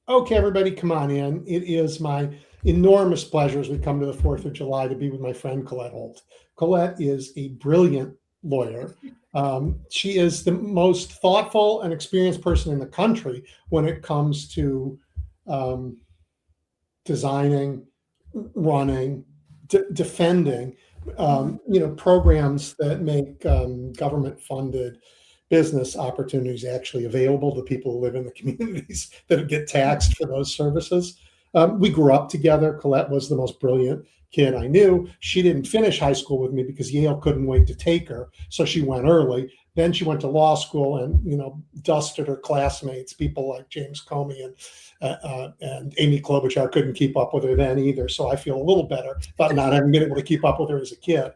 Okay, everybody, come on in. It is my enormous pleasure as we come to the 4th of July to be with my friend Colette Holt. Colette is a brilliant lawyer. She is the most thoughtful and experienced person in the country when it comes to designing, running, defending, programs that make government-funded business opportunities actually available to people who live in the communities that get taxed for those services. We grew up together. Colette was the most brilliant kid I knew. She didn't finish high school with me because Yale couldn't wait to take her, so she went early. Then she went to law school and dusted her classmates, people like James Comey and Amy Klobuchar couldn't keep up with her then either. So I feel a little better about not having been able to keep up with her as a kid.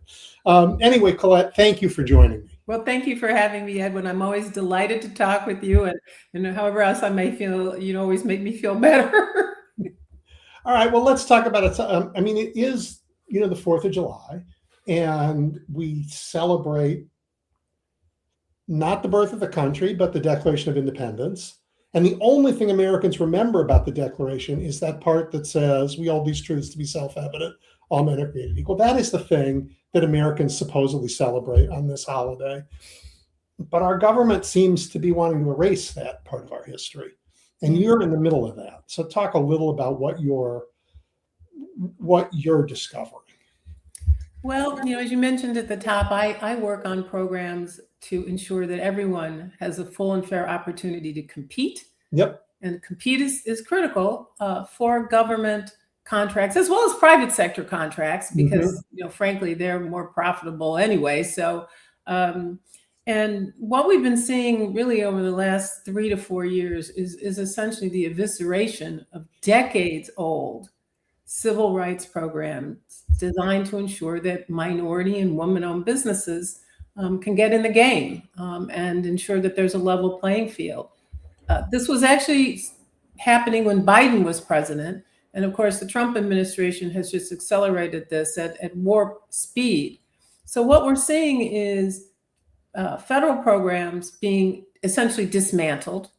Anyway, Colette, thank you for joining me. Well, thank you for having me, Edwin. I'm always delighted to talk with you, and however else I may feel, always make me feel better. All right, well, let's talk about it. It is, the 4th of July, and we celebrate not the birth of the country, but the Declaration of Independence. And the only thing Americans remember about the Declaration is that part that says, we hold these truths to be self-evident, all men are created equal. That is the thing that Americans supposedly celebrate on this holiday. But our government seems to be wanting to erase that part of our history. And you're in the middle of that. So talk a little about what you're discovering. Well, as you mentioned at the top, I work on programs to ensure that everyone has a full and fair opportunity to compete. Yep. And compete is critical for government contracts as well as private sector contracts because, frankly, they're more profitable anyway. So, and what we've been seeing really over the last 3 to 4 years is essentially the evisceration of decades-old civil rights programs designed to ensure that minority and woman-owned businesses can get in the game and ensure that there's a level playing field. This was actually happening when Biden was president. And of course, the Trump administration has just accelerated this at warp speed. So what we're seeing is federal programs being essentially dismantled.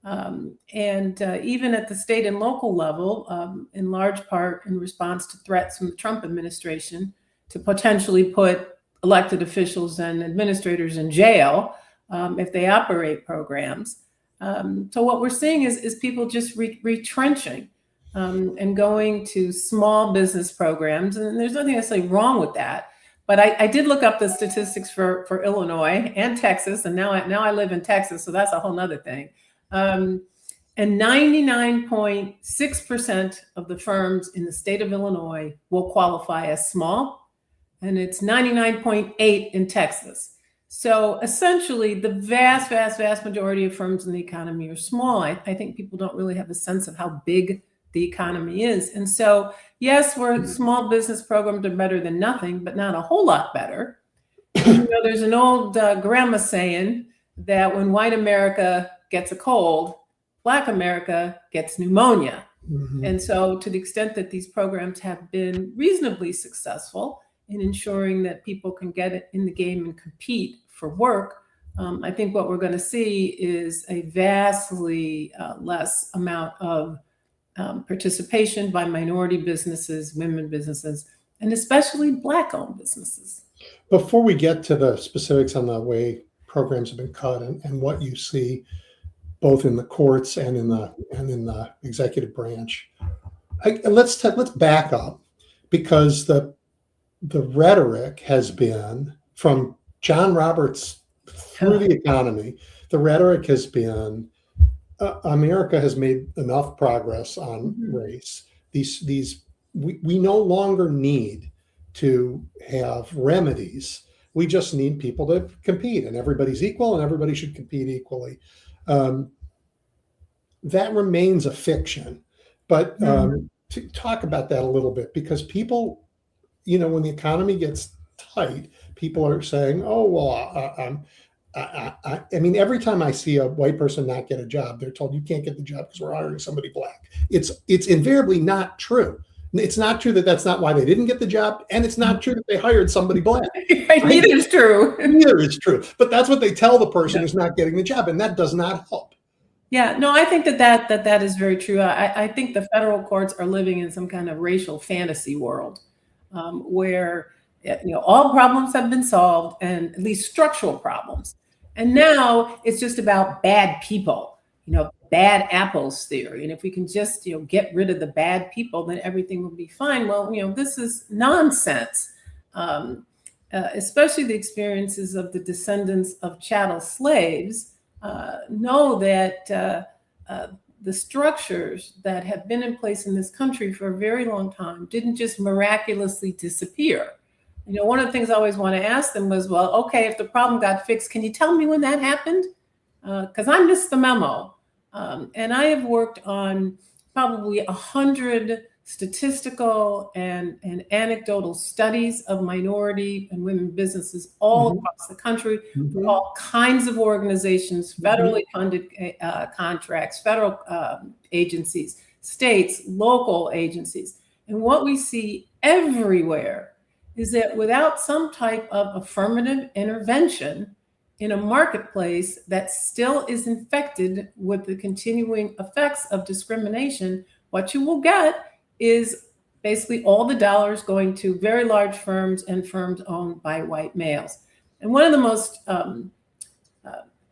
And even at the state and local level, in large part in response to threats from the Trump administration to potentially put elected officials and administrators in jail if they operate programs. So what we're seeing is people just retrenching and going to small business programs. And there's nothing necessarily wrong with that. But I did look up the statistics for Illinois and Texas, and now I live in Texas, so that's a whole nother thing. And 99.6% of the firms in the state of Illinois will qualify as small, and it's 99.8% in Texas. So essentially, the vast, vast, vast majority of firms in the economy are small. I think people don't really have a sense of how big the economy is. And so, yes, small business programs are better than nothing, but not a whole lot better. There's an old grandma saying that when white America gets a cold, Black America gets pneumonia. Mm-hmm. And so to the extent that these programs have been reasonably successful in ensuring that people can get in the game and compete for work, I think what we're going to see is a vastly less amount of participation by minority businesses, women businesses, and especially Black-owned businesses. Before we get to the specifics on the way programs have been cut and what you see both in the courts and in the executive branch, let's back up, because the rhetoric has been from John Roberts through the economy. The rhetoric has been America has made enough progress on race. We no longer need to have remedies. We just need people to compete, and everybody's equal, and everybody should compete equally. That remains a fiction, but to talk about that a little bit, because people, when the economy gets tight, people are saying, "Oh, well, I mean, every time I see a white person not get a job, they're told you can't get the job because we're hiring somebody Black." It's invariably not true. It's not true that that's not why they didn't get the job, and it's not true that they hired somebody Black. Neither is true. Neither is true. But that's what they tell the person who's not getting the job, and that does not help. Yeah, no, I think that is very true. I think the federal courts are living in some kind of racial fantasy world, where all problems have been solved, and at least structural problems, and now it's just about bad people, bad apples theory. And if we can just get rid of the bad people, then everything will be fine. Well, this is nonsense. Especially the experiences of the descendants of chattel slaves know that the structures that have been in place in this country for a very long time didn't just miraculously disappear. One of the things I always want to ask them was, well, okay, if the problem got fixed, can you tell me when that happened? Because I missed the memo. And I have worked on probably 100 statistical and anecdotal studies of minority and women businesses all across the country, with all kinds of organizations, federally funded contracts, federal agencies, states, local agencies. And what we see everywhere is that without some type of affirmative intervention in a marketplace that still is infected with the continuing effects of discrimination, what you will get is basically all the dollars going to very large firms and firms owned by white males. And one of the most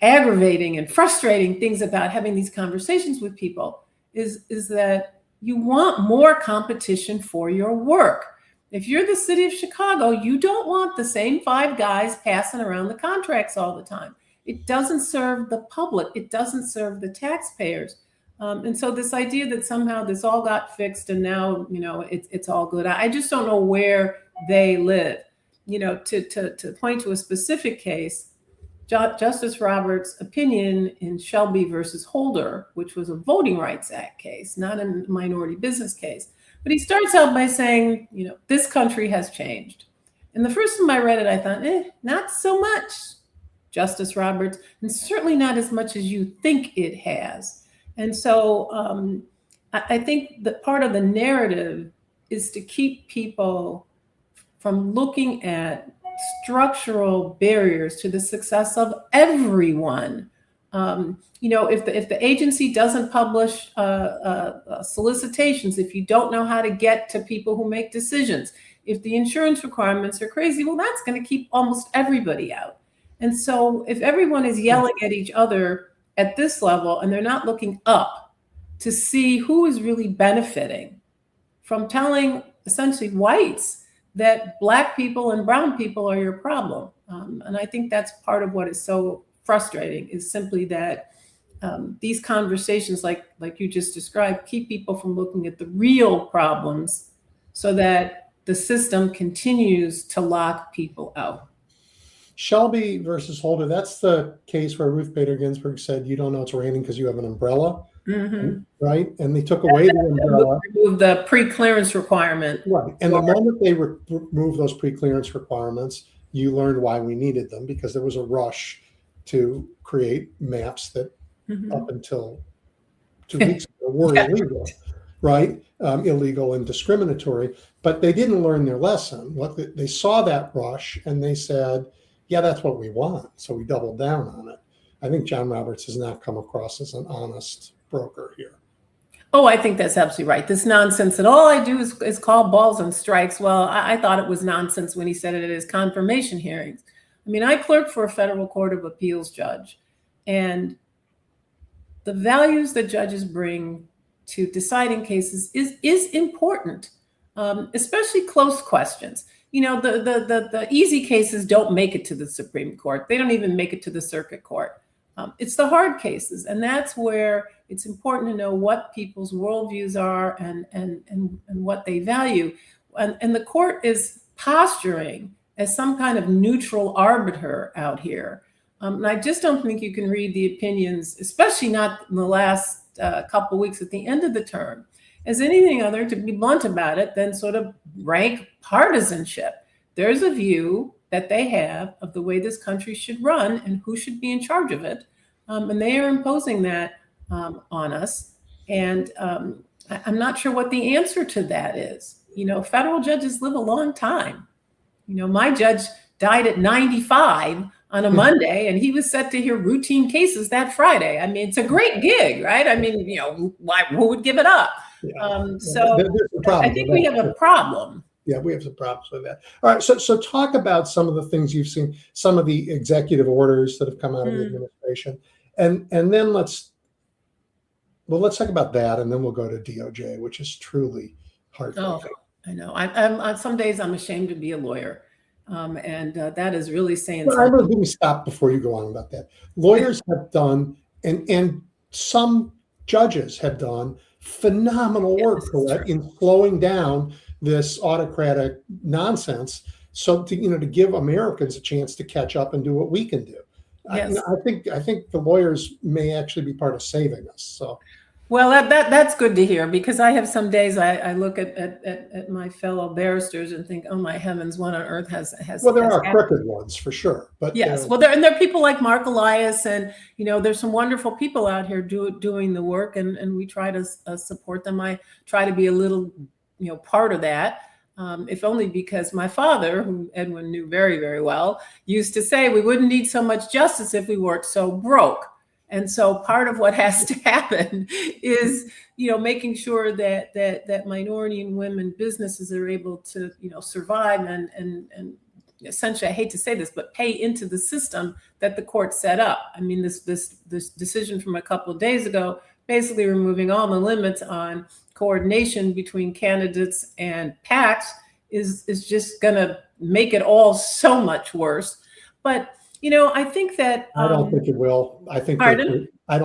aggravating and frustrating things about having these conversations with people is that you want more competition for your work. If you're the city of Chicago, you don't want the same 5 guys passing around the contracts all the time. It doesn't serve the public. It doesn't serve the taxpayers. And so this idea that somehow this all got fixed and now, it's all good. I just don't know where they live. To point to a specific case, Justice Roberts' opinion in Shelby versus Holder, which was a Voting Rights Act case, not a minority business case. But he starts out by saying, this country has changed. And the first time I read it, I thought, not so much, Justice Roberts, and certainly not as much as you think it has. And so I think that part of the narrative is to keep people from looking at structural barriers to the success of everyone. If the agency doesn't publish solicitations, if you don't know how to get to people who make decisions, if the insurance requirements are crazy, well, that's going to keep almost everybody out. And so if everyone is yelling at each other at this level and they're not looking up to see who is really benefiting from telling essentially whites that Black people and brown people are your problem. And I think that's part of what is so frustrating, is simply that these conversations like you just described keep people from looking at the real problems so that the system continues to lock people out. Shelby versus Holder, that's the case where Ruth Bader Ginsburg said, you don't know it's raining because you have an umbrella, right? And they took away the umbrella. Remove the pre-clearance requirement. Right. And the moment they removed those pre-clearance requirements, you learned why we needed them, because there was a rush to create maps that up until 2 weeks ago were illegal, right? Illegal and discriminatory. But they didn't learn their lesson. They saw that rush and they said, yeah, that's what we want. So we doubled down on it. I think John Roberts has not come across as an honest broker here. Oh, I think that's absolutely right. This nonsense that all I do is call balls and strikes. Well, I thought it was nonsense when he said it at his confirmation hearings. I mean, I clerked for a federal court of appeals judge, and the values that judges bring to deciding cases is important, especially close questions. The easy cases don't make it to the Supreme Court. They don't even make it to the circuit court. It's the hard cases. And that's where it's important to know what people's worldviews are and what they value. And the court is posturing as some kind of neutral arbiter out here. And I just don't think you can read the opinions, especially not in the last couple of weeks at the end of the term, as anything other, to be blunt about it, than sort of rank partisanship. There's a view that they have of the way this country should run and who should be in charge of it. And they are imposing that on us. And I'm not sure what the answer to that is. Federal judges live a long time. My judge died at 95. on a Monday, and he was set to hear routine cases that Friday. I mean, it's a great gig, right? I mean, who would give it up? Yeah. So I think we have a problem. Yeah, we have some problems with that. All right, so talk about some of the things you've seen, some of the executive orders that have come out of the administration, and then let's talk about that, and then we'll go to DOJ, which is truly heartbreaking. Oh, I know. I'm some days I'm ashamed to be a lawyer, and that is really saying Well, something. let me stop before you go on about that. Lawyers have done, and some judges have done phenomenal work, Colette, in slowing down this autocratic nonsense, so to give Americans a chance to catch up and do what we can do. Yes. I think the lawyers may actually be part of saving us. So, well, that's good to hear, because I have some days I look at my fellow barristers and think, oh my heavens, what on earth has well, there has are happened? crooked ones for sure, but yes, well, there are people like Mark Elias, and there's some wonderful people out here doing the work, and we try to support them. I try to be a little part of that, if only because my father, who Edwin knew very, very well, used to say we wouldn't need so much justice if we weren't so broke. And so part of what has to happen is, making sure that minority and women businesses are able to, survive and essentially, I hate to say this, but pay into the system that the court set up. I mean, this decision from a couple of days ago, basically removing all the limits on coordination between candidates and PACs is just going to make it all so much worse. But I think that I don't think it will. I don't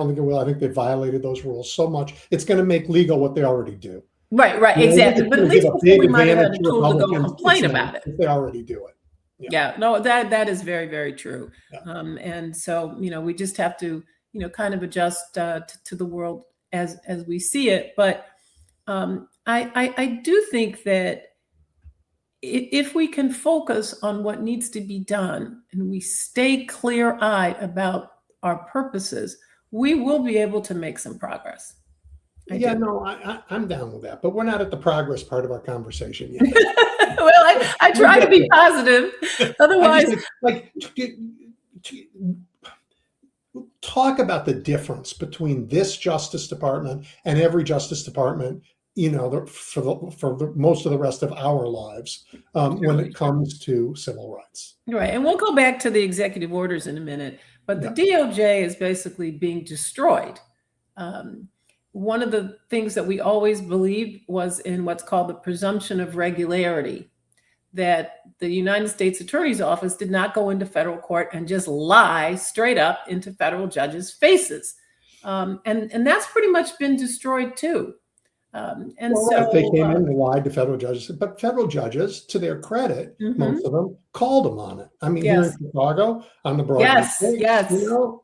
think it will. I think they violated those rules so much. It's going to make legal what they already do. Right, exactly. But at least we might have had a tool to go complain about it. If they already do it. Yeah, no, that is very, very true. Yeah. And so, we just have to, kind of adjust to the world as we see it. But I do think that if we can focus on what needs to be done and we stay clear-eyed about our purposes, we will be able to make some progress. I'm down with that, but we're not at the progress part of our conversation yet. Well, I try to be positive. Otherwise, talk about the difference between this Justice Department and every Justice Department, for most of the rest of our lives, when it comes to civil rights. Right, and we'll go back to the executive orders in a minute, but the DOJ is basically being destroyed. One of the things that we always believed was in what's called the presumption of regularity, that the United States Attorney's Office did not go into federal court and just lie straight up into federal judges' faces. And that's pretty much been destroyed too. If they came in and lied to federal judges, but federal judges, to their credit, most of them called them on it. I mean, here in Chicago, on the Broadway stage,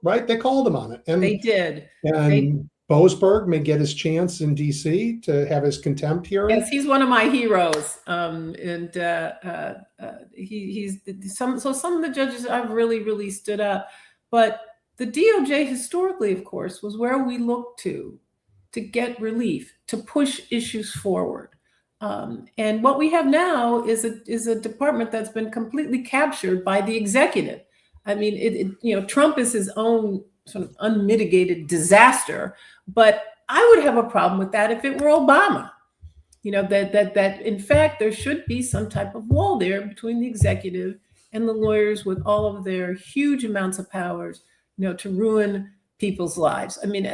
right? They called them on it. And they did. And Boasberg may get his chance in DC to have his contempt hearing. Yes, he's one of my heroes. Some of the judges I've really stood up. But the DOJ historically, of course, was where we looked to get relief, to push issues forward. And what we have now is a department that's been completely captured by the executive. I mean, Trump is his own sort of unmitigated disaster, but I would have a problem with that if it were Obama. That in fact there should be some type of wall there between the executive and the lawyers with all of their huge amounts of powers, to ruin people's lives. I mean,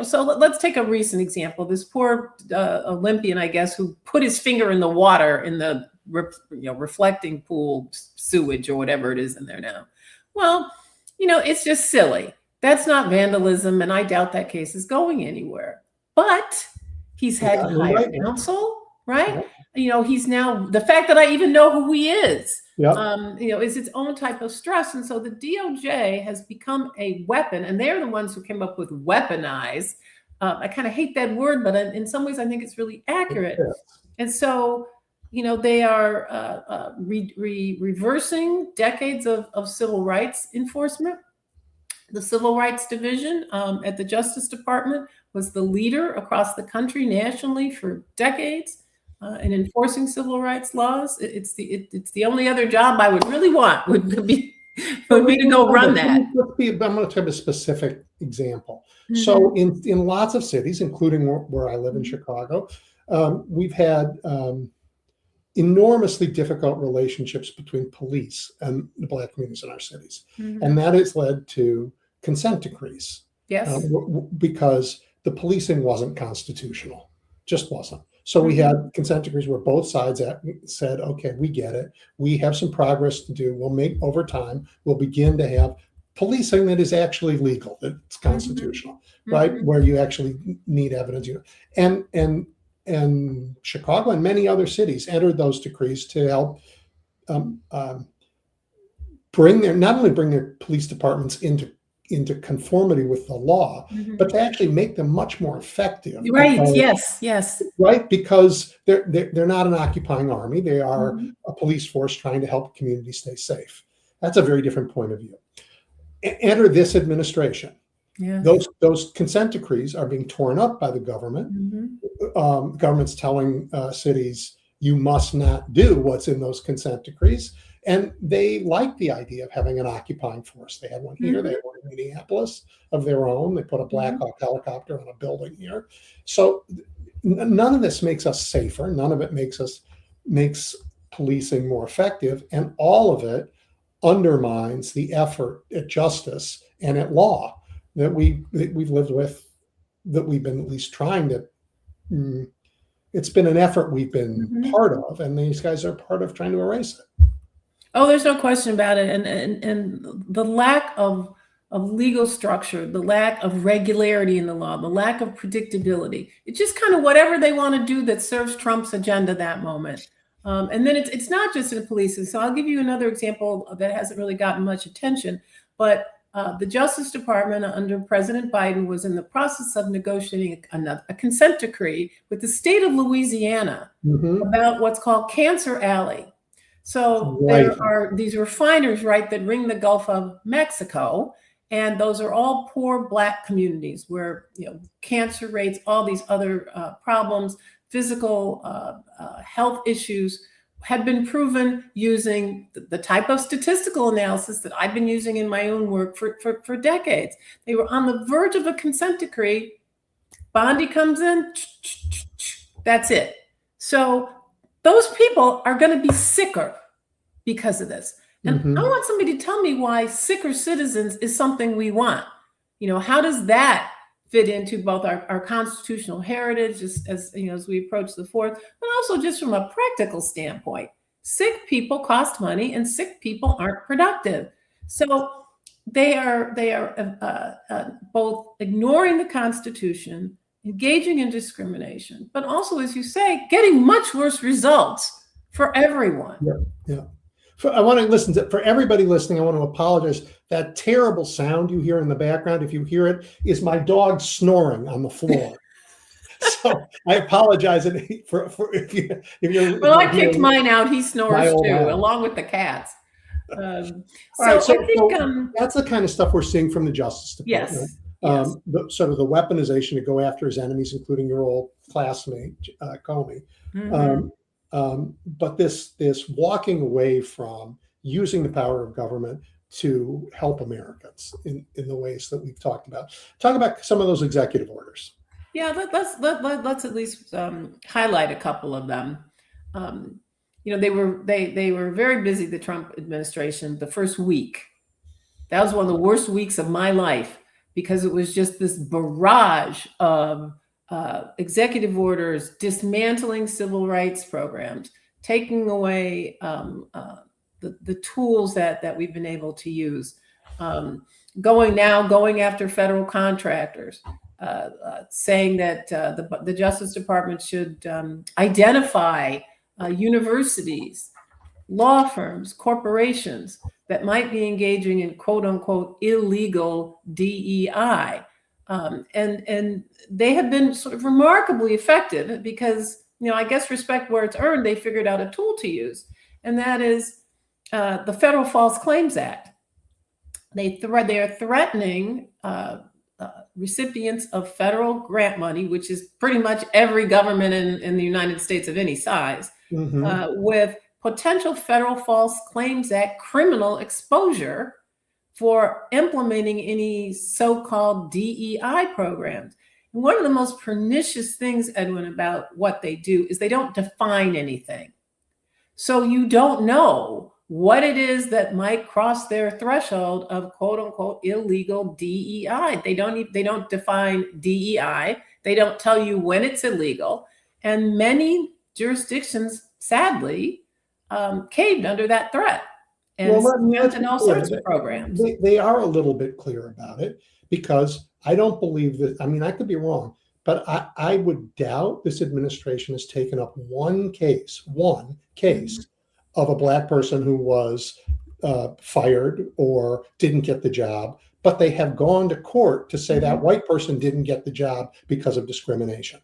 so let's take a recent example. This poor Olympian, I guess, who put his finger in the water in the reflecting pool sewage or whatever it is in there now. Well, it's just silly. That's not vandalism, and I doubt that case is going anywhere. But he's had to hire counsel, right? He's now, the fact that I even know who he is, is its own type of stress. And so the DOJ has become a weapon, and they're the ones who came up with weaponized. I kind of hate that word, but in some ways I think it's really accurate. And so, they are reversing decades of civil rights enforcement. The Civil Rights Division at the Justice Department was the leader across the country nationally for decades in enforcing civil rights laws. It's the only other job I would really want would be for me to go run that. I'm going to take a specific example. Mm-hmm. So in lots of cities, including where I live in Chicago, we've had enormously difficult relationships between police and the Black communities in our cities. Mm-hmm. And that has led to consent decrees. Yes. Because the policing wasn't constitutional, just wasn't. So we had consent decrees where both sides said, okay, we get it. We have some progress to do. We'll make over time, we'll begin to have policing that is actually legal, that's constitutional, right? Where you actually need evidence. And Chicago and many other cities entered those decrees to help not only bring their police departments into conformity with the law, but to actually make them much more effective. Right. Yes. Right. Because they're not an occupying army. They are a police force trying to help communities stay safe. That's a very different point of view. Enter this administration. Yeah. Those consent decrees are being torn up by the government. Government's telling cities, you must not do what's in those consent decrees. And they like the idea of having an occupying force. They had one here, they had one in Minneapolis of their own. They put a Black Hawk helicopter on a building here. So none of this makes us safer. None of it makes policing more effective. And all of it undermines the effort at justice and at law that we've lived with, that we've been at least trying to. It's been an effort we've been part of, and these guys are part of trying to erase it. Oh, there's no question about it. And the lack of legal structure, the lack of regularity in the law, the lack of predictability, it's just kind of whatever they want to do that serves Trump's agenda that moment. And then it's not just in the police. So I'll give you another example that hasn't really gotten much attention, but the Justice Department under President Biden was in the process of negotiating a consent decree with the state of Louisiana about what's called Cancer Alley. So there are these refiners, right, that ring the Gulf of Mexico, and those are all poor Black communities where, cancer rates, all these other problems, physical health issues had been proven using the type of statistical analysis that I've been using in my own work for decades. They were on the verge of a consent decree. Bondi comes in, that's it. So those people are going to be sicker because of this. And I want somebody to tell me why sicker citizens is something we want. How does that fit into both our constitutional heritage as we approach the 4th, but also just from a practical standpoint? Sick people cost money and sick people aren't productive. So they are both ignoring the Constitution, engaging in discrimination, but also, as you say, getting much worse results for everyone. Yeah. I want to listen for everybody listening. I want to apologize. That terrible sound you hear in the background, if you hear it, is my dog snoring on the floor. So I apologize for if you're. Well, I kicked mine out. He snores too, along with the cats. So I think that's the kind of stuff we're seeing from the Justice Department. Yes. Sort of the weaponization to go after his enemies, including your old classmate, Comey. But this walking away from using the power of government to help Americans in the ways that we've talked about. Talk about some of those executive orders. Yeah, let's at least highlight a couple of them. They were very busy, the Trump administration, the first week. That was one of the worst weeks of my life because it was just this barrage of executive orders, dismantling civil rights programs, taking away the tools that we've been able to use, going after federal contractors, saying that the Justice Department should identify universities, law firms, corporations that might be engaging in quote unquote illegal DEI. And they have been sort of remarkably effective because, I guess respect where it's earned, they figured out a tool to use. And that is the Federal False Claims Act. They are threatening recipients of federal grant money, which is pretty much every government in the United States of any size, with potential Federal False Claims Act criminal exposure for implementing any so-called DEI programs. And one of the most pernicious things, Edwin, about what they do is they don't define anything. So you don't know what it is that might cross their threshold of quote unquote illegal DEI. They don't define DEI. They don't tell you when it's illegal. And many jurisdictions, sadly, caved under that threat and spent all sorts of programs. They are a little bit clear about it, because I don't believe that, I mean, I could be wrong, but I would doubt this administration has taken up one case of a Black person who was fired or didn't get the job, but they have gone to court to say that white person didn't get the job because of discrimination.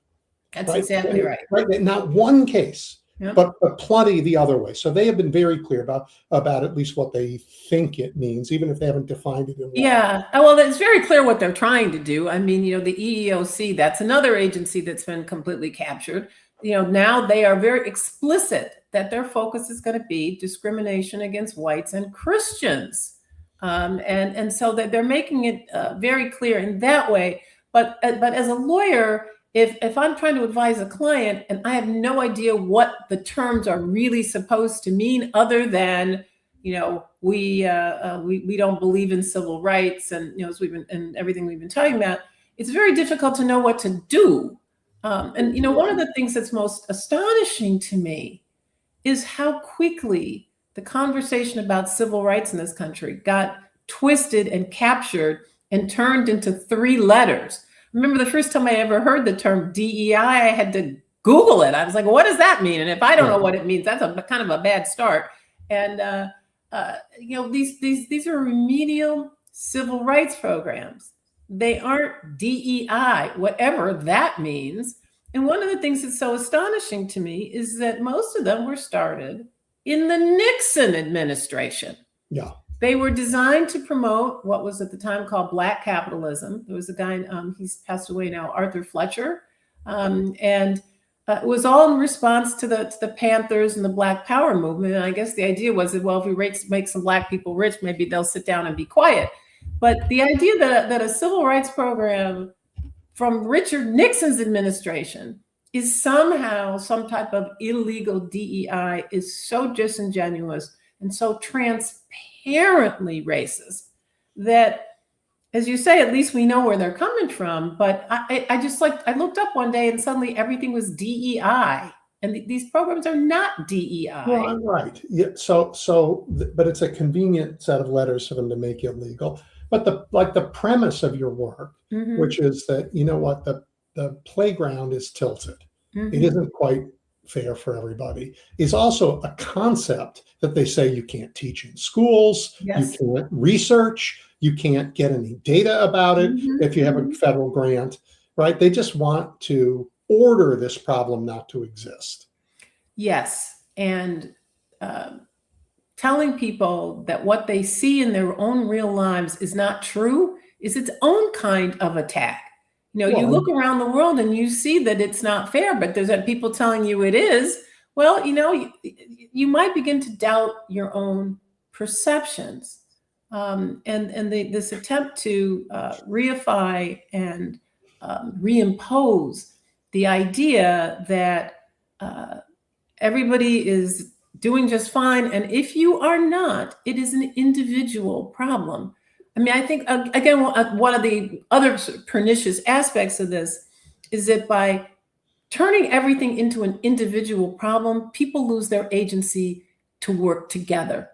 That's exactly right. Not one case. Yep. But plenty the other way. So they have been very clear about at least what they think it means, even if they haven't defined it in law. Yeah, well, it's very clear what they're trying to do. I mean, the EEOC, that's another agency that's been completely captured. Now they are very explicit that their focus is going to be discrimination against whites and Christians. And so that they're making it very clear in that way. But as a lawyer, if I'm trying to advise a client and I have no idea what the terms are really supposed to mean, other than, we don't believe in civil rights and, as and everything we've been talking about, it's very difficult to know what to do. One of the things that's most astonishing to me is how quickly the conversation about civil rights in this country got twisted and captured and turned into 3 letters. I remember the first time I ever heard the term DEI, I had to Google it. I was like, what does that mean? And if I don't know what it means, that's a kind of a bad start. And these are remedial civil rights programs. They aren't DEI, whatever that means. And one of the things that's so astonishing to me is that most of them were started in the Nixon administration. Yeah. They were designed to promote what was at the time called Black capitalism. There was a guy, he's passed away now, Arthur Fletcher. It was all in response to the Panthers and the Black Power movement. And I guess the idea was that, well, if we make some Black people rich, maybe they'll sit down and be quiet. But the idea that a civil rights program from Richard Nixon's administration is somehow some type of illegal DEI is so disingenuous and so transparently racist that, as you say, at least we know where they're coming from. But I looked up one day and suddenly everything was DEI, and these programs are not DEI. Well, right. Yeah. But it's a convenient set of letters for them to make it legal. But the premise of your work, which is that, the playground is tilted. It isn't quite fair for everybody, is also a concept that they say you can't teach in schools. Yes. You can't research. You can't get any data about it if you have a federal grant, right? They just want to order this problem not to exist. Yes. And telling people that what they see in their own real lives is not true is its own kind of attack. You look around the world and you see that it's not fair, but there's people telling you it is. Well, you might begin to doubt your own perceptions. This attempt to reify and reimpose the idea that everybody is doing just fine. And if you are not, it is an individual problem. I mean, I think, again, one of the other pernicious aspects of this is that by turning everything into an individual problem, people lose their agency to work together.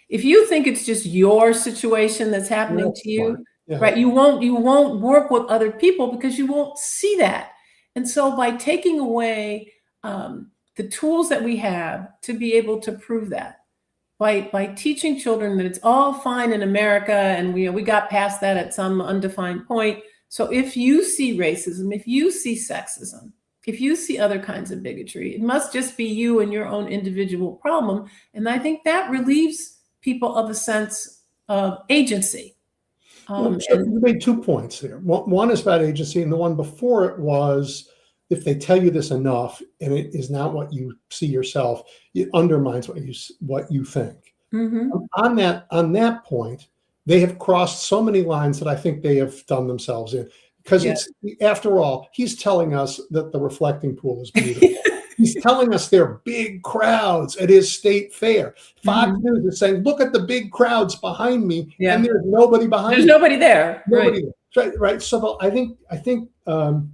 If you think it's just your situation that's happening to you, right, you won't work with other people because you won't see that. And so by taking away the tools that we have to be able to prove that, by teaching children that it's all fine in America and we got past that at some undefined point. So if you see racism, if you see sexism, if you see other kinds of bigotry, it must just be you and your own individual problem. And I think that relieves people of a sense of agency. So you made 2 points there. One is about agency, and the one before it was, if they tell you this enough and it is not what you see yourself, it undermines what you think. On that point, they have crossed so many lines that I think they have done themselves in. Because it's, after all, he's telling us that the reflecting pool is beautiful. He's telling us there are big crowds at his state fair. Fox News is saying, look at the big crowds behind me, and there's nobody behind me. There's nobody there. Nobody there. Right. So I think the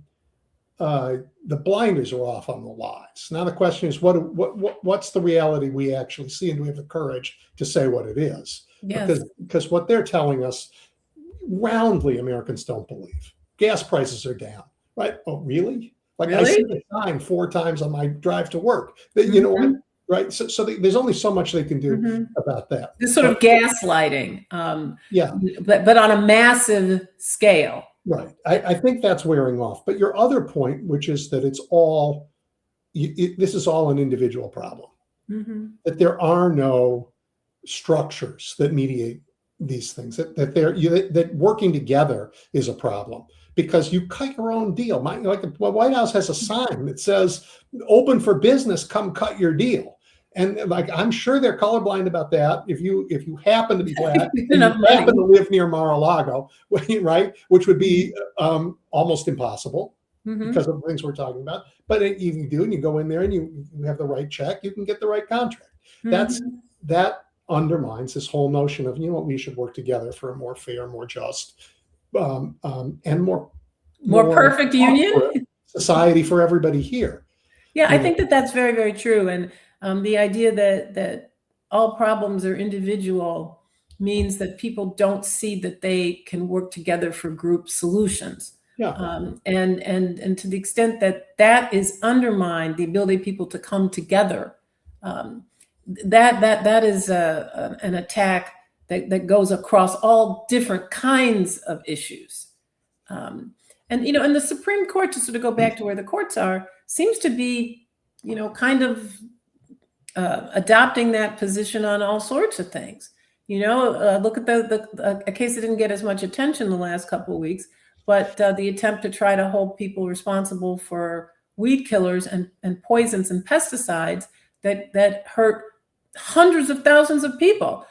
blinders are off on the lies. Now the question is, what's the reality we actually see, and do we have the courage to say what it is? Yes. Because what they're telling us, roundly, Americans don't believe. Gas prices are down, right? Oh, really? Like I see the sign 4 times on my drive to work. You know what? Right. So there's only so much they can do about that. This sort of gaslighting. But on a massive scale. Right. I think that's wearing off. But your other point, which is that it's all, this is all an individual problem. That there are no structures that mediate these things. That working together is a problem. Because you cut your own deal. Like the White House has a sign that says, open for business, come cut your deal. And like, I'm sure they're colorblind about that. If you happen to be black, and you happen to live near Mar-a-Lago, right, which would be almost impossible because of the things we're talking about. But you do, and you go in there and you have the right check, you can get the right contract. That undermines this whole notion of, you know what, we should work together for a more fair, more just, and more perfect union society for everybody here. Yeah, I think that's very, very true. And the idea that all problems are individual means that people don't see that they can work together for group solutions. And to the extent that is undermined, the ability of people to come together, that is an attack that goes across all different kinds of issues. And the Supreme Court, to sort of go back to where the courts are, seems to be, kind of adopting that position on all sorts of things. Look at a case that didn't get as much attention the last couple of weeks, but the attempt to try to hold people responsible for weed killers and poisons and pesticides that hurt hundreds of thousands of people.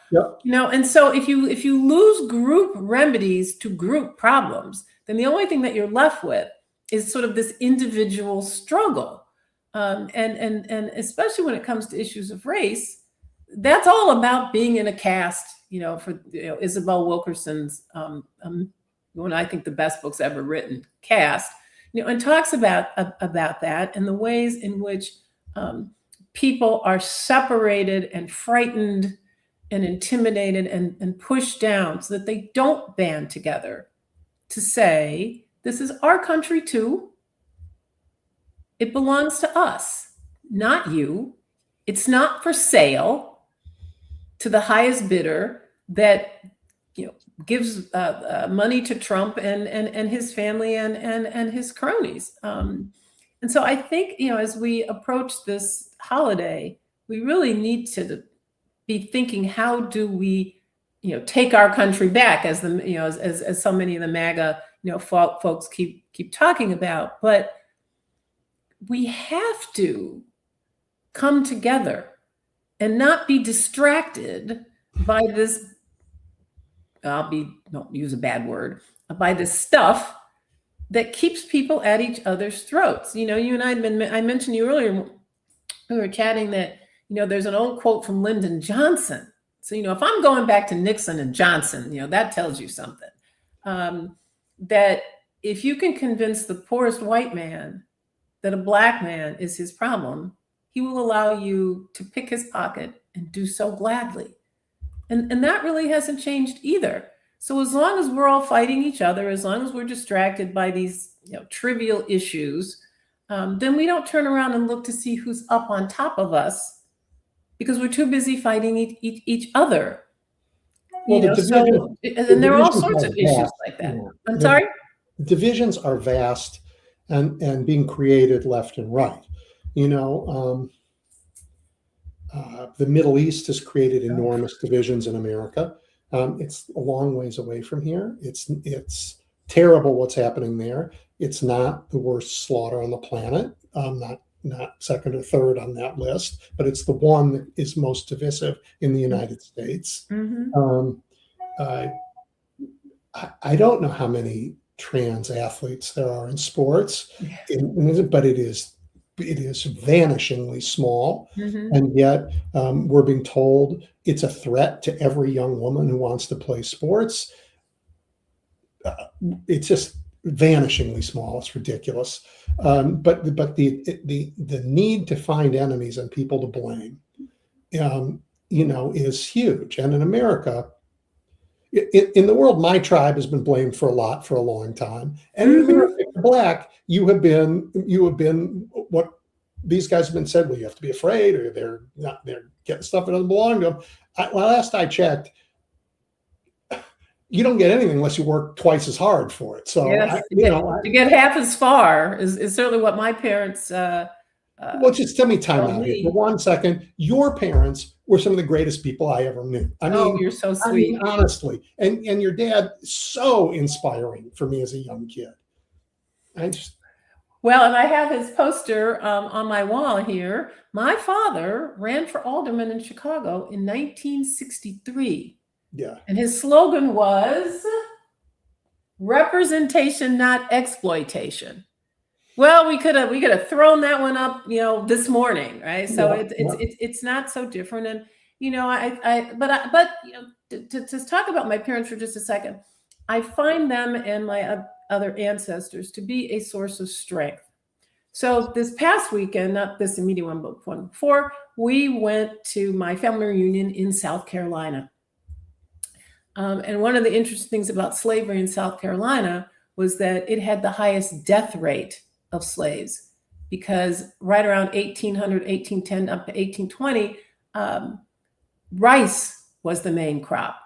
And so if you lose group remedies to group problems, then the only thing that you're left with is sort of this individual struggle. And especially when it comes to issues of race, that's all about being in a caste, for Isabel Wilkerson's one, I think the best books ever written, Caste, and talks about that and the ways in which people are separated and frightened and intimidated and pushed down so that they don't band together to say, this is our country too. It belongs to us, not you. It's not for sale to the highest bidder that gives money to Trump and his family and his cronies. And so I think, as we approach this holiday, we really need to be thinking, how do we, take our country back, as as so many of the MAGA, folks keep talking about. But we have to come together and not be distracted by this. Don't use a bad word, by this stuff that keeps people at each other's throats. You and I mentioned you earlier, we were chatting that, there's an old quote from Lyndon Johnson. So, if I'm going back to Nixon and Johnson, that tells you something. That if you can convince the poorest white man that a black man is his problem, he will allow you to pick his pocket and do so gladly. And that really hasn't changed either. So as long as we're all fighting each other, as long as we're distracted by these trivial issues, then we don't turn around and look to see who's up on top of us because we're too busy fighting each other. And there are all sorts of issues like that. I'm sorry? Divisions are vast and being created left and right. The Middle East has created enormous divisions in America. It's a long ways away from here. It's terrible what's happening there. It's not the worst slaughter on the planet, not second or third on that list, but it's the one that is most divisive in the United States. I don't know how many trans athletes there are in sports, but it is vanishingly small. Mhm. And yet we're being told it's a threat to every young woman who wants to play sports. It's just vanishingly small. It's ridiculous. But the need to find enemies and people to blame, is huge. And in America, in the world, my tribe has been blamed for a lot for a long time. And in America, if you're Black, you have been what these guys have been said. Well, you have to be afraid, or they're getting stuff that doesn't belong to them. Last I checked, you don't get anything unless you work twice as hard for it. So, Yes, to get half as far is certainly what my parents. Well, just tell me time out here for 1 second. Your parents were some of the greatest people I ever knew. I mean, oh, you're so sweet. Honestly, and your dad, so inspiring for me as a young kid. Well, and I have his poster on my wall here. My father ran for alderman in Chicago in 1963. Yeah. And his slogan was representation, not exploitation. Well, we could have thrown that one up, this morning, right? So it's not so different. And to talk about my parents for just a second, I find them and my other ancestors to be a source of strength. So this past weekend, not this immediate one, but one before, we went to my family reunion in South Carolina. And one of the interesting things about slavery in South Carolina was that it had the highest death rate of slaves, because right around 1800, 1810 up to 1820, rice was the main crop.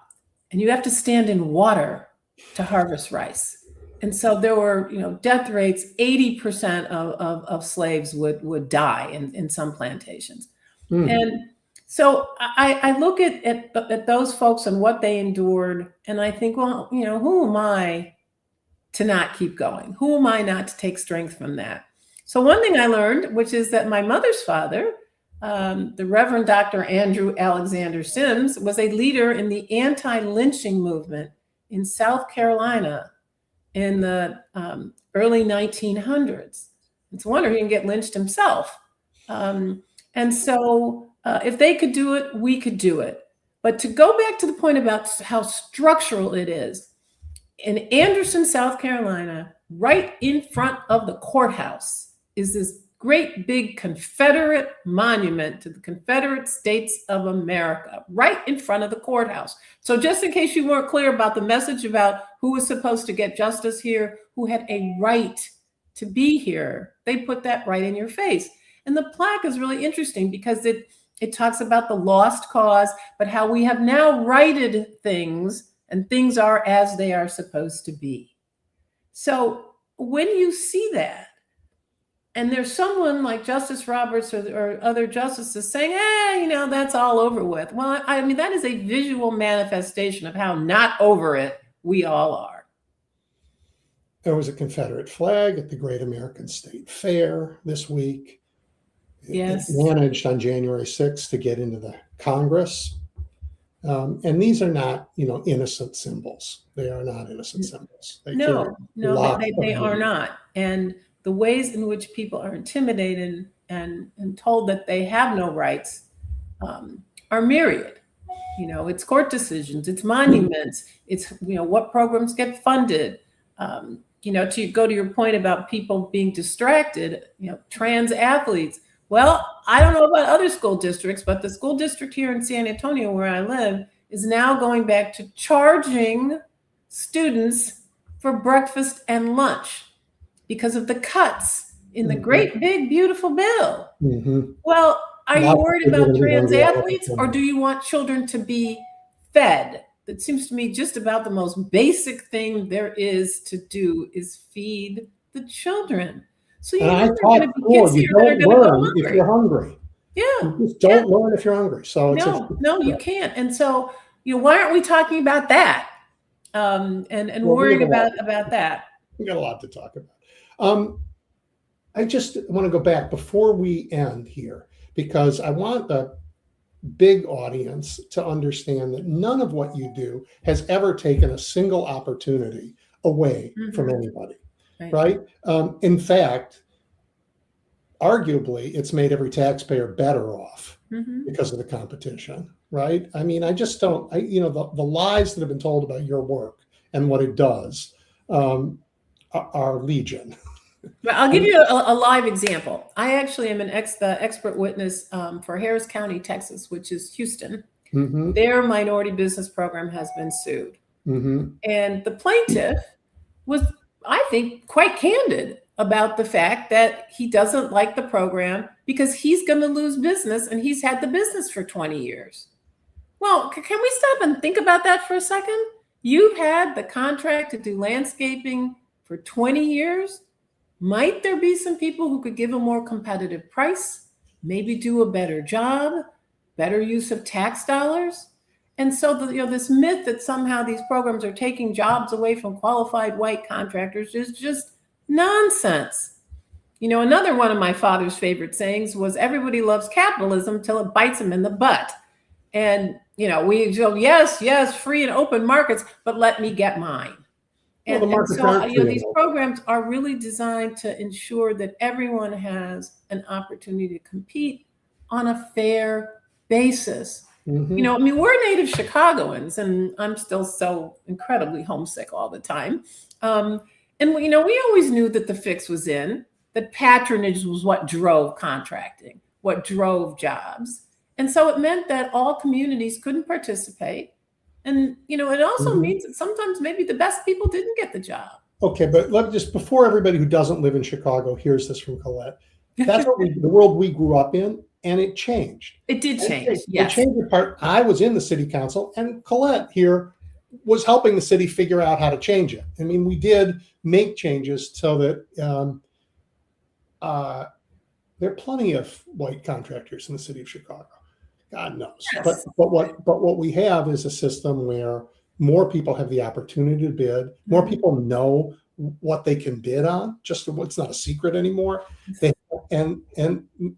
And you have to stand in water to harvest rice. And so there were, death rates, 80% of slaves would die in some plantations. And so I look at those folks and what they endured, and I think, well, who am I to not keep going? Who am I not to take strength from that? So one thing I learned, which is that my mother's father, the Reverend Dr. Andrew Alexander Sims, was a leader in the anti-lynching movement in South Carolina in the early 1900s. It's a wonder he didn't get lynched himself. And so if they could do it, we could do it. But to go back to the point about how structural it is, in Anderson, South Carolina, right in front of the courthouse, is this great big Confederate monument to the Confederate States of America, right in front of the courthouse. So just in case you weren't clear about the message about who was supposed to get justice here, who had a right to be here, they put that right in your face. And the plaque is really interesting because it talks about the lost cause, but how we have now righted things and things are as they are supposed to be. So when you see that, and there's someone like Justice Roberts or other justices saying, that's all over with. Well, I mean, that is a visual manifestation of how not over it we all are. There was a Confederate flag at the Great American State Fair this week. Yes. It managed on January 6th to get into the Congress. And these are not, innocent symbols. They are not innocent symbols. They are not. And the ways in which people are intimidated and told that they have no rights are myriad. It's court decisions, it's monuments, it's, what programs get funded. To go to your point about people being distracted, trans athletes. Well, I don't know about other school districts, but the school district here in San Antonio, where I live, is now going back to charging students for breakfast and lunch because of the cuts in the great, big, beautiful bill. Well, are you worried about trans athletes, or do you want children to be fed? That seems to me just about the most basic thing there is to do is feed the children. So you don't learn if you're hungry. Yeah. You just don't learn if you're hungry. So no, you can't. And so, why aren't we talking about that? And worrying about that? We got a lot to talk about. I just want to go back before we end here, because I want big audience to understand that none of what you do has ever taken a single opportunity away from anybody, right? In fact, arguably, it's made every taxpayer better off because of the competition, right? I mean, I just don't, the lies that have been told about your work and what it does are legion. I'll give you a live example. I actually am the expert witness for Harris County, Texas, which is Houston. Their minority business program has been sued. And the plaintiff was, I think, quite candid about the fact that he doesn't like the program because he's going to lose business, and he's had the business for 20 years. Well, can we stop and think about that for a second? You've had the contract to do landscaping for 20 years. Might there be some people who could give a more competitive price, maybe do a better job, better use of tax dollars? And so this myth that somehow these programs are taking jobs away from qualified white contractors is just nonsense. Another one of my father's favorite sayings was, everybody loves capitalism till it bites them in the butt. And, we go, yes, free and open markets, but let me get mine. And so these programs are really designed to ensure that everyone has an opportunity to compete on a fair basis. We're native Chicagoans, and I'm still so incredibly homesick all the time. And we always knew that the fix was in, that patronage was what drove contracting, what drove jobs. And so it meant that all communities couldn't participate. And, it also means that sometimes maybe the best people didn't get the job. Okay, but before everybody who doesn't live in Chicago hears this from Colette, that's the world we grew up in, and it changed. It did change, yes. It changed the part. I was in the city council, and Colette here was helping the city figure out how to change it. I mean, we did make changes so that there are plenty of white contractors in the city of Chicago. God knows. Yes. But what we have is a system where more people have the opportunity to bid. More people know what they can bid on. It's not a secret anymore. And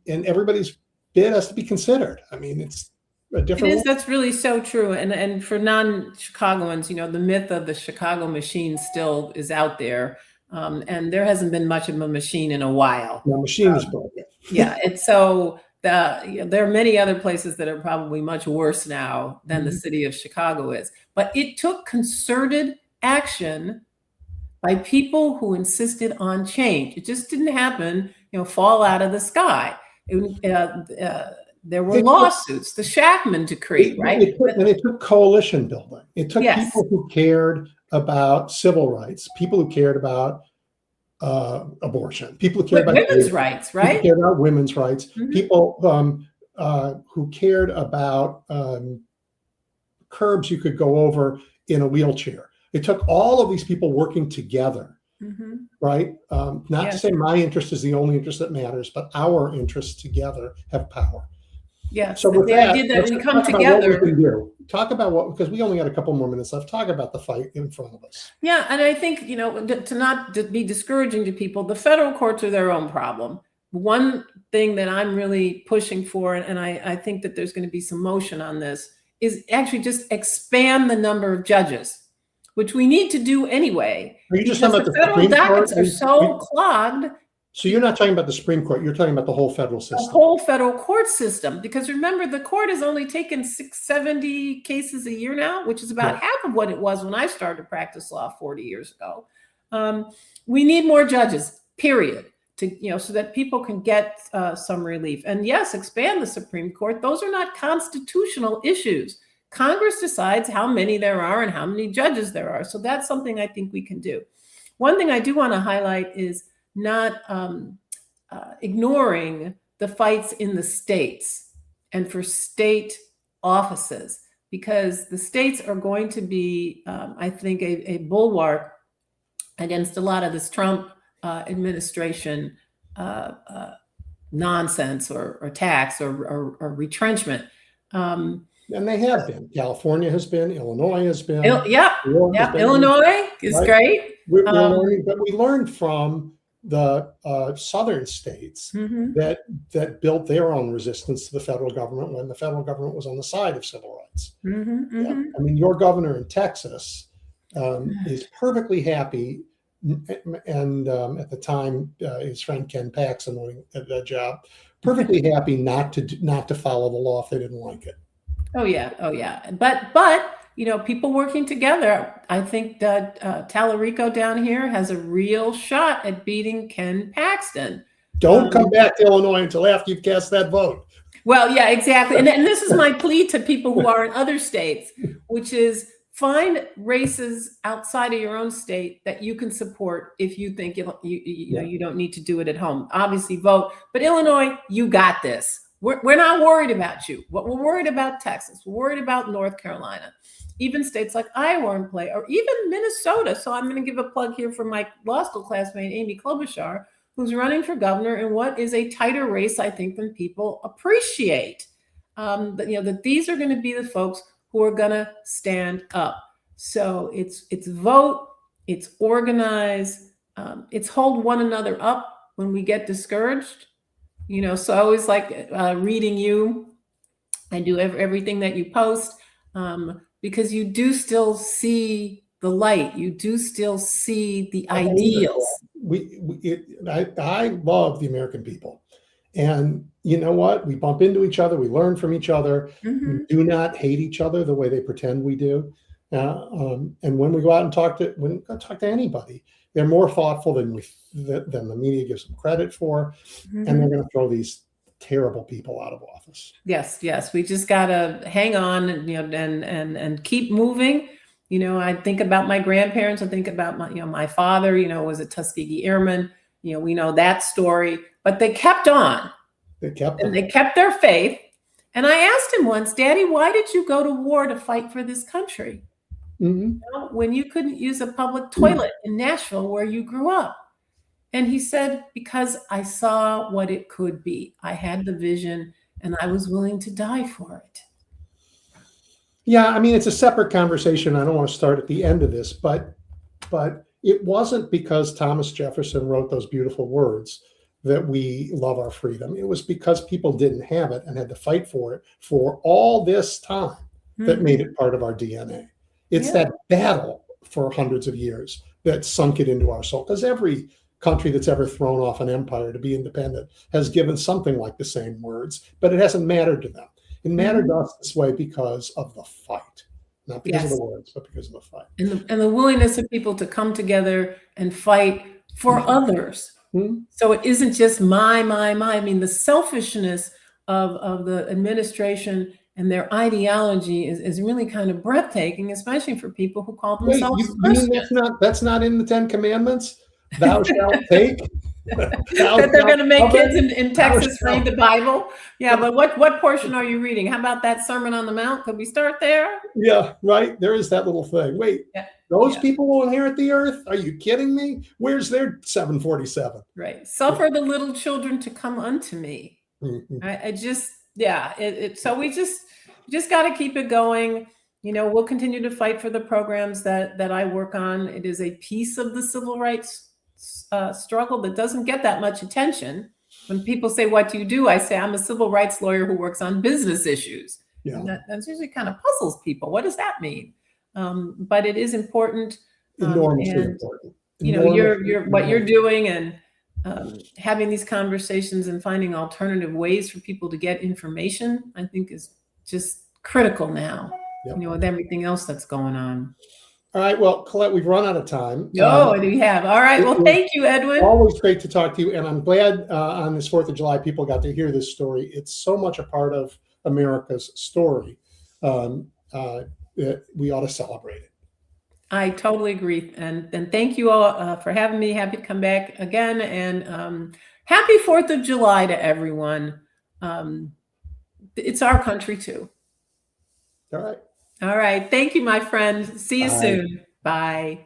everybody's bid has to be considered. I mean, it's a different. It is. That's really so true. And for non-Chicagoans, the myth of the Chicago machine still is out there. And there hasn't been much of a machine in a while. The machine is broken. Yeah. It's so. There are many other places that are probably much worse now than the city of Chicago is. But it took concerted action by people who insisted on change. It just didn't happen, fall out of the sky. There were lawsuits, the Shackman decree, right? It took coalition building. It took people who cared about civil rights, people who cared about abortion, people who cared about women's rights, right? People cared about women's rights, people who cared about curbs you could go over in a wheelchair. It took all of these people working together, right? Not to say my interest is the only interest that matters, but our interests together have power. Yeah. So with the idea that we come together. Talk about what, because we only got a couple more minutes left. Talk about the fight in front of us. Yeah, and I think to not be discouraging to people, the federal courts are their own problem. One thing that I'm really pushing for, and I think that there's going to be some motion on this, is actually just expand the number of judges, which we need to do anyway. Are you just talking about the federal dockets are so clogged? So you're not talking about the Supreme Court, you're talking about the whole federal system. The whole federal court system, because remember, the court has only taken 670 cases a year now, which is about half of what it was when I started to practice law 40 years ago. We need more judges, period, so that people can get some relief. And yes, expand the Supreme Court. Those are not constitutional issues. Congress decides how many there are and how many judges there are. So that's something I think we can do. One thing I do want to highlight is not ignoring the fights in the states and for state offices, because the states are going to be, I think, a bulwark against a lot of this Trump administration nonsense or tax or retrenchment. And they have been. California has been. Illinois has been. Illinois is great. We're learning, but we learned from the southern states that built their own resistance to the federal government when the federal government was on the side of civil rights. Yeah. I mean, your governor in Texas is perfectly happy, and at the time, his friend Ken Paxson winning that job, perfectly happy not to follow the law if they didn't like it. Oh yeah. But people working together. I think that Tallarico down here has a real shot at beating Ken Paxton. Don't come back to Illinois until after you've cast that vote. Well, yeah, exactly. And this is my plea to people who are in other states, which is find races outside of your own state that you can support if you think you don't need to do it at home. Obviously, vote. But Illinois, you got this. We're not worried about you. We're worried about Texas. We're worried about North Carolina. Even states like Iowa in play, or even Minnesota. So I'm going to give a plug here for my law school classmate, Amy Klobuchar, who's running for governor in what is a tighter race, I think, than people appreciate. That these are going to be the folks who are going to stand up. So it's vote, it's organize, it's hold one another up when we get discouraged. So I always like reading you. I do everything that you post because you do still see the light. You do still see the ideals. I love the American people. And you know what? We bump into each other. We learn from each other. We do not hate each other the way they pretend we do. And when we go out and talk to anybody, they're more thoughtful than the media gives them credit for. And they're going to throw these terrible people out of office. Yes. We just got to hang on and keep moving. I think about my grandparents. I think about my father, was a Tuskegee Airman. We know that story, but they kept on. They kept their faith. And I asked him once, Daddy, why did you go to war to fight for this country? When you couldn't use a public toilet in Nashville where you grew up? And he said, because I saw what it could be. I had the vision and I was willing to die for it. Yeah, I mean, it's a separate conversation. I don't want to start at the end of this, but it wasn't because Thomas Jefferson wrote those beautiful words that we love our freedom. It was because people didn't have it and had to fight for it for all this time that made it part of our DNA. It's that battle for hundreds of years that sunk it into our soul. Because every country that's ever thrown off an empire to be independent has given something like the same words, but it hasn't mattered to them. It mattered to us this way because of the fight, not because of the words, but because of the fight. And the willingness of people to come together and fight for others. So it isn't just my. I mean, the selfishness of the administration and their ideology is really kind of breathtaking, especially for people who call themselves Christians. That's not in the 10 Commandments? Thou shalt take. That they're going to make kids in Texas read the Bible. Yeah, but what portion are you reading? How about that Sermon on the Mount? Could we start there? Yeah, right. There is that little thing. Wait, those people will inherit the earth? Are you kidding me? Where's their 747? Right. Suffer the little children to come unto me. So we just got to keep it going. We'll continue to fight for the programs that I work on. It is a piece of the civil rights struggle that doesn't get that much attention. When people say, what do you do? I say, I'm a civil rights lawyer who works on business issues. Yeah. That usually kind of puzzles people. What does that mean? But it is important. Enormously important. What you're doing and having these conversations and finding alternative ways for people to get information, I think is just critical now, with everything else that's going on. All right. Well, Colette, we've run out of time. We have. All right. Well, thank you, Edwin. Always great to talk to you. And I'm glad on this 4th of July, people got to hear this story. It's so much a part of America's story that we ought to celebrate it. I totally agree. And thank you all for having me. Happy to come back again. And happy 4th of July to everyone. It's our country, too. All right. All right. Thank you, my friend. See you soon. Bye.